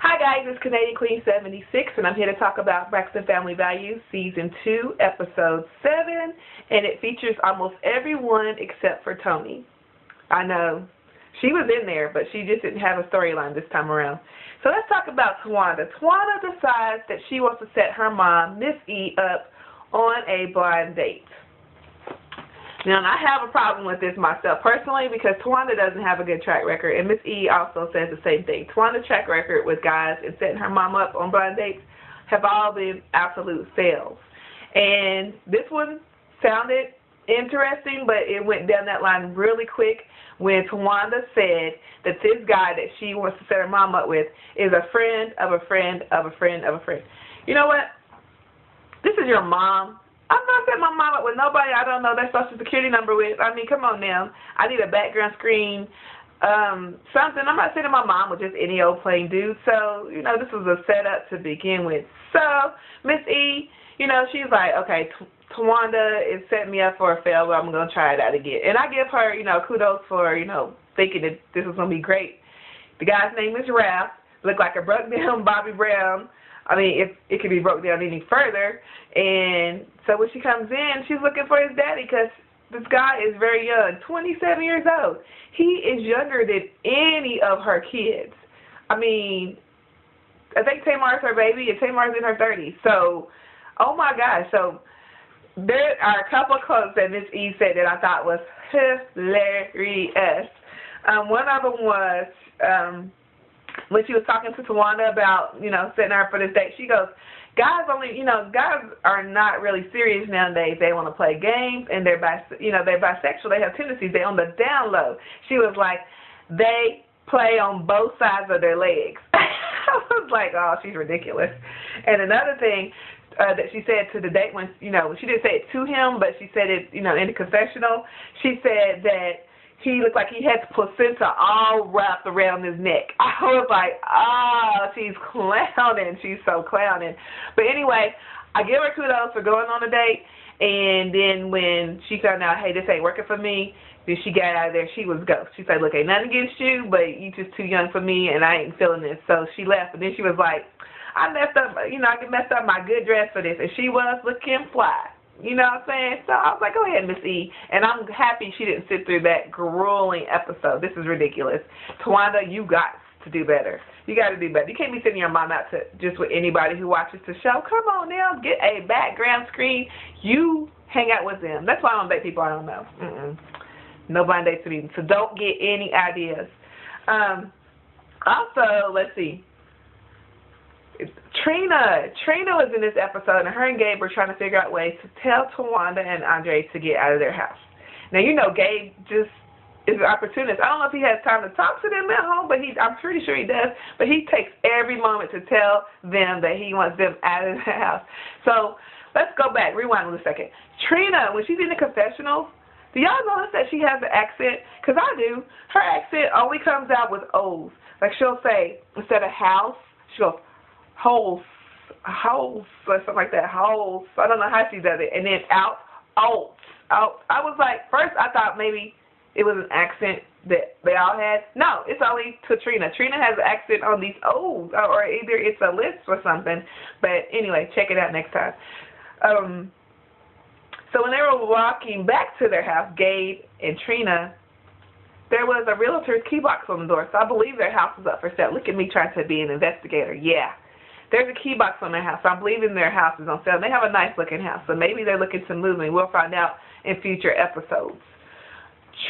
Hi guys, it's Canadian Queen 76 and I'm here to talk about Braxton Family Values Season 2, Episode 7, and it features almost everyone except for Tony. I know, she was in there, but she just didn't have a storyline this time around. So let's talk about Towanda. Towanda decides that she wants to set her mom, Miss E, up on a blind date. Now, I have a problem with this myself personally because Towanda doesn't have a good track record, and Miss E also says the same thing. Towanda's track record with guys and setting her mom up on blind dates have all been absolute fails. And this one sounded interesting, but it went down that line really quick when Towanda said that this guy that she wants to set her mom up with is a friend of a friend of a friend of a friend. You know what? This is your mom. I'm not setting my mom up with nobody I don't know their social security number with. I mean, come on now. I need a background screen, something. I'm not setting my mom with just any old plain dude. So, you know, this was a setup to begin with. So, Miss E, you know, she's like, okay, Towanda is setting me up for a fail, but I'm going to try it out again. And I give her, you know, kudos for, you know, thinking that this was going to be great. The guy's name is Ralph. Looked like a broke down Bobby Brown. I mean, if it could be broke down any further. And so when she comes in, she's looking for his daddy because this guy is very young, 27 years old. He is younger than any of her kids. I mean, I think Tamar's her baby, and Tamar's in her 30s. So, oh my gosh. So there are a couple of quotes that Miss E said that I thought was hilarious. One of them was when she was talking to Towanda about, you know, setting her up for this date. She goes, guys are not really serious nowadays. They want to play games, and they're bisexual. They have tendencies. They're on the down low. She was like, they play on both sides of their legs. I was like, oh, she's ridiculous. And another thing that she said to the date when, you know, she didn't say it to him, but she said it, you know, in the confessional. She said that he looked like he had placenta all wrapped around his neck. I was like, oh, she's clowning. She's so clowning. But anyway, I give her kudos for going on a date. And then when she found out, hey, this ain't working for me, then she got out of there. She was ghost. She said, look, ain't nothing against you, but you just too young for me, and I ain't feeling this. So she left. And then she was like, I messed up my good dress for this. And she was looking fly. You know what I'm saying? So I was like, go ahead, Miss E. And I'm happy she didn't sit through that grueling episode. This is ridiculous. Towanda, you got to do better. You got to do better. You can't be sending your mom out to just with anybody who watches the show. Come on now, get a background screen. You hang out with them. That's why I don't date people I don't know. No blind dates to me. So don't get any ideas. Also, let's see. Trina was in this episode, and her and Gabe were trying to figure out ways to tell Towanda and Andre to get out of their house. Now, you know, Gabe just is an opportunist. I don't know if he has time to talk to them at home, but I'm pretty sure he does. But he takes every moment to tell them that he wants them out of the house. So let's go back. Rewind a second. Trina, when she's in the confessional, do y'all notice that she has an accent? Because I do. Her accent only comes out with O's. Like she'll say, instead of house, she'll go, holes, or something like that, holes. I don't know how she does it. And then out. I was like, first I thought maybe it was an accent that they all had. No, it's only to Trina. Trina has an accent on these O's, or either it's a lisp or something. But anyway, check it out next time. So when they were walking back to their house, Gabe and Trina, there was a realtor's key box on the door. So I believe their house is up for sale. Look at me trying to be an investigator. Yeah. There's a key box on their house. So I believe in their house is on sale. They have a nice-looking house, so maybe they're looking to move, and we'll find out in future episodes.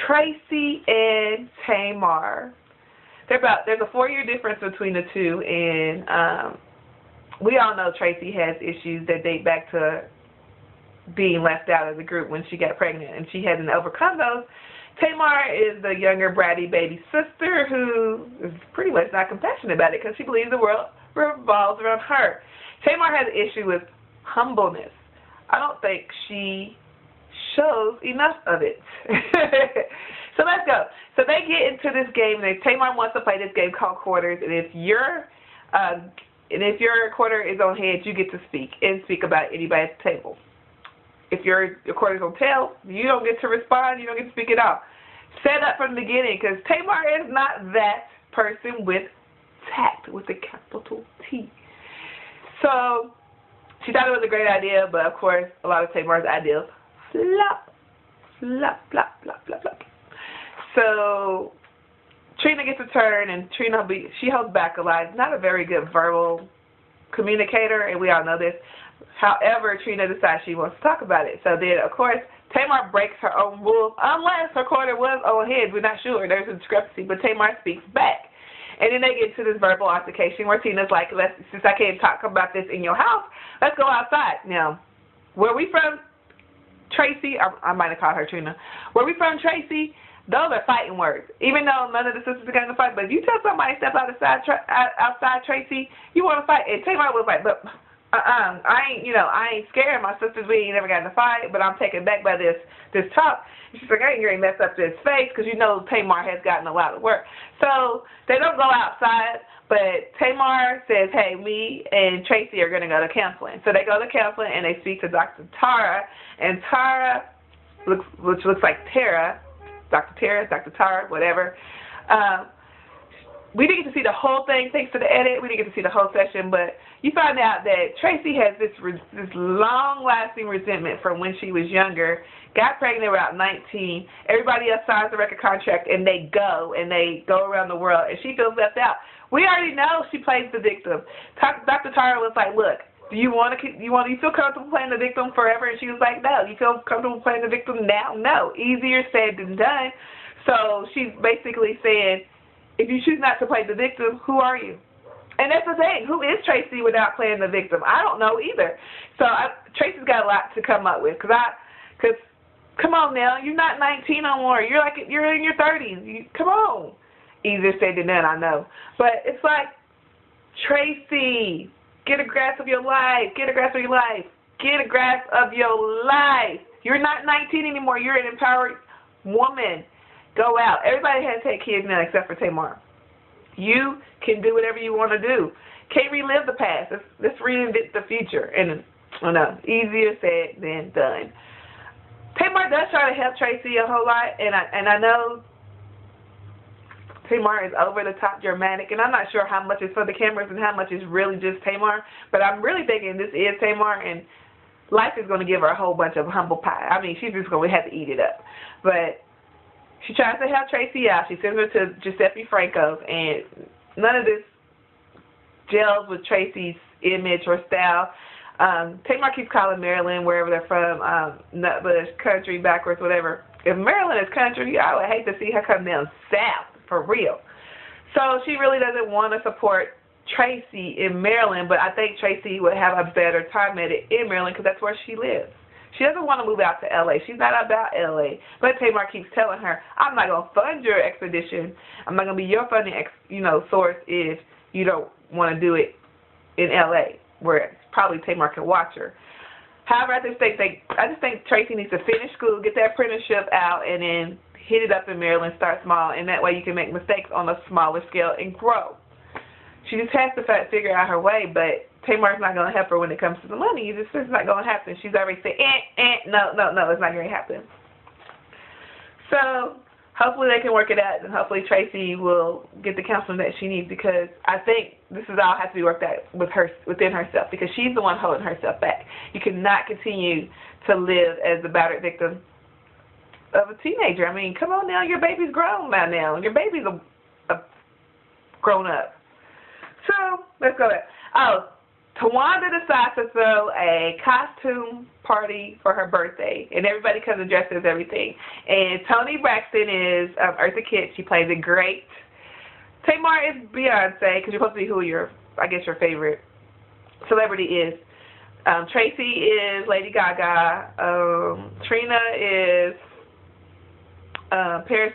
Tracy and Tamar. There's a 4-year difference between the two, and we all know Tracy has issues that date back to being left out of the group when she got pregnant, and she hasn't overcome those. Tamar is the younger bratty baby sister who is pretty much not compassionate about it because she believes the world revolves around her. Tamar has an issue with humbleness. I don't think she shows enough of it. So let's go. So they get into this game, and Tamar wants to play this game called Quarters, and if your quarter is on heads, you get to speak about anybody at the table. If your quarter's on tails, you don't get to respond, you don't get to speak at all. Set up from the beginning, because Tamar is not that person with tact with a capital T. So she thought it was a great idea, but of course, a lot of Tamar's ideas flop, flop, flop, flop, flop, flop. So Trina gets a turn, and she holds back a lot. Not a very good verbal communicator, and we all know this. However, Trina decides she wants to talk about it. So then, of course, Tamar breaks her own rules, unless her quarter was on head. We're not sure. There's a discrepancy, but Tamar speaks back. And then they get to this verbal altercation where Tina's like, since I can't talk about this in your house, let's go outside. Now, where we from, Tracy, I might have called her Trina. Where we from, Tracy, those are fighting words. Even though none of the sisters are going to fight, but if you tell somebody step outside, Tracy, you want to fight. And Tamar was like, look, I ain't scared. My sisters, we ain't never got in a fight, but I'm taken back by this talk. And she's like, I ain't going to mess up this face, because you know Tamar has gotten a lot of work. So they don't go outside, but Tamar says, hey, me and Tracy are going to go to counseling. So they go to counseling, and they speak to Dr. Tara, and Tara, which looks like Tara, Dr. Tara, whatever. We didn't get to see the whole thing thanks to the edit. We didn't get to see the whole session, but you find out that Tracy has this long-lasting resentment from when she was younger, got pregnant around 19. Everybody else signs the record contract, and they go around the world, and she feels left out. We already know she plays the victim. Dr. Tara was like, look, do you feel comfortable playing the victim forever? And she was like, no. You feel comfortable playing the victim now? No. Easier said than done. So she's basically saying, if you choose not to play the victim, who are you? And that's the thing. Who is Tracy without playing the victim? I don't know either. So Tracy's got a lot to come up with. Because come on now, you're not 19 no more. You're in your 30s. Come on. Easier said than done, I know. But it's like, Tracy, get a grasp of your life. Get a grasp of your life. Get a grasp of your life. You're not 19 anymore. You're an empowered woman. Go out. Everybody has to take kids now except for Tamar. You can do whatever you want to do. Can't relive the past. Let's reinvent the future. And easier said than done. Tamar does try to help Tracy a whole lot, and I know Tamar is over the top dramatic, and I'm not sure how much is for the cameras and how much is really just Tamar, but I'm really thinking this is Tamar, and life is going to give her a whole bunch of humble pie. I mean, she's just going to have to eat it up. But she tries to help Tracy out. She sends her to Giuseppe Franco's, and none of this gels with Tracy's image or style. Tamar keeps calling Maryland, wherever they're from, Nutbush, country, backwards, whatever. If Maryland is country, I would hate to see her come down south, for real. So she really doesn't want to support Tracy in Maryland, but I think Tracy would have a better time at it in Maryland because that's where she lives. She doesn't want to move out to L.A. She's not about L.A. But Tamar keeps telling her, I'm not going to fund your expedition. I'm not going to be your funding source if you don't want to do it in L.A., where probably Tamar can watch her. However, I just think Tracy needs to finish school, get that apprenticeship out, and then hit it up in Maryland, start small, and that way you can make mistakes on a smaller scale and grow. She just has to figure out her way, but Tamar's not going to help her when it comes to the money. It's not going to happen. She's already said, no, it's not going to happen. So hopefully they can work it out, and hopefully Tracy will get the counseling that she needs, because I think this is all has to be worked out within herself, because she's the one holding herself back. You cannot continue to live as the battered victim of a teenager. I mean, come on now, your baby's grown by now. Your baby's a grown up. So let's go there. Towanda decides to throw a costume party for her birthday, and everybody comes dressed as everything. And Toni Braxton is Eartha Kitt. She plays it great. Tamar is Beyonce, because you're supposed to be who your favorite celebrity is. Tracy is Lady Gaga. Trina is Paris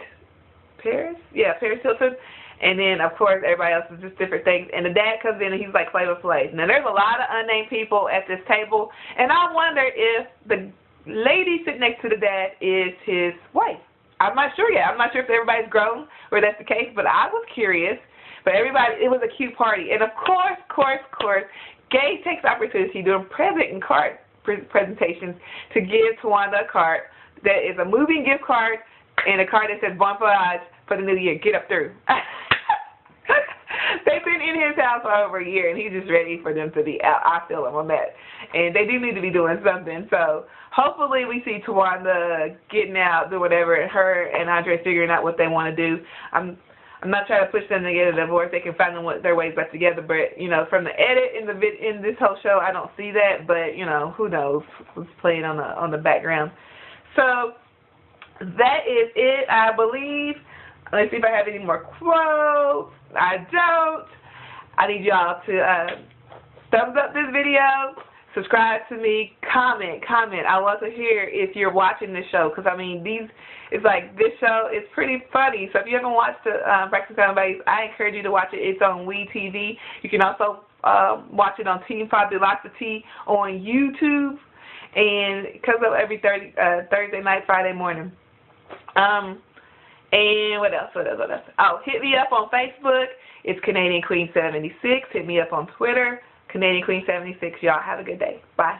Hilton. And then, of course, everybody else is just different things. And the dad comes in, and he's like Flavor Flav. Now, there's a lot of unnamed people at this table, and I wonder if the lady sitting next to the dad is his wife. I'm not sure yet. I'm not sure if everybody's grown or that's the case, but I was curious. But everybody, it was a cute party. And, of course, Gabe takes opportunity doing present and card presentations to give Towanda a card that is a moving gift card and a card that says Bon Voyage for the new year. Get up through. They've been in his house for over a year, and he's just ready for them to be out. I feel him on that. And they do need to be doing something. So hopefully we see Towanda getting out, do whatever, and her and Andre figuring out what they want to do. I'm not trying to push them to get a divorce. They can find their ways back together. But, you know, from the edit in this whole show, I don't see that. But, you know, who knows who's playing on the background. So that is it, I believe. Let's see if I have any more quotes. I don't. I need y'all to thumbs up this video, subscribe to me, comment. I love to hear if you're watching this show, because, I mean, it's like this show is pretty funny. So if you haven't watched the Braxton Family Values, I encourage you to watch it. It's on WeTV. You can also watch it on Team 5 Lots of Tea on YouTube. And it comes up every Thursday night, Friday morning. And what else? Oh, hit me up on Facebook. It's Canadian Queen 76. Hit me up on Twitter, Canadian Queen 76. Y'all have a good day. Bye.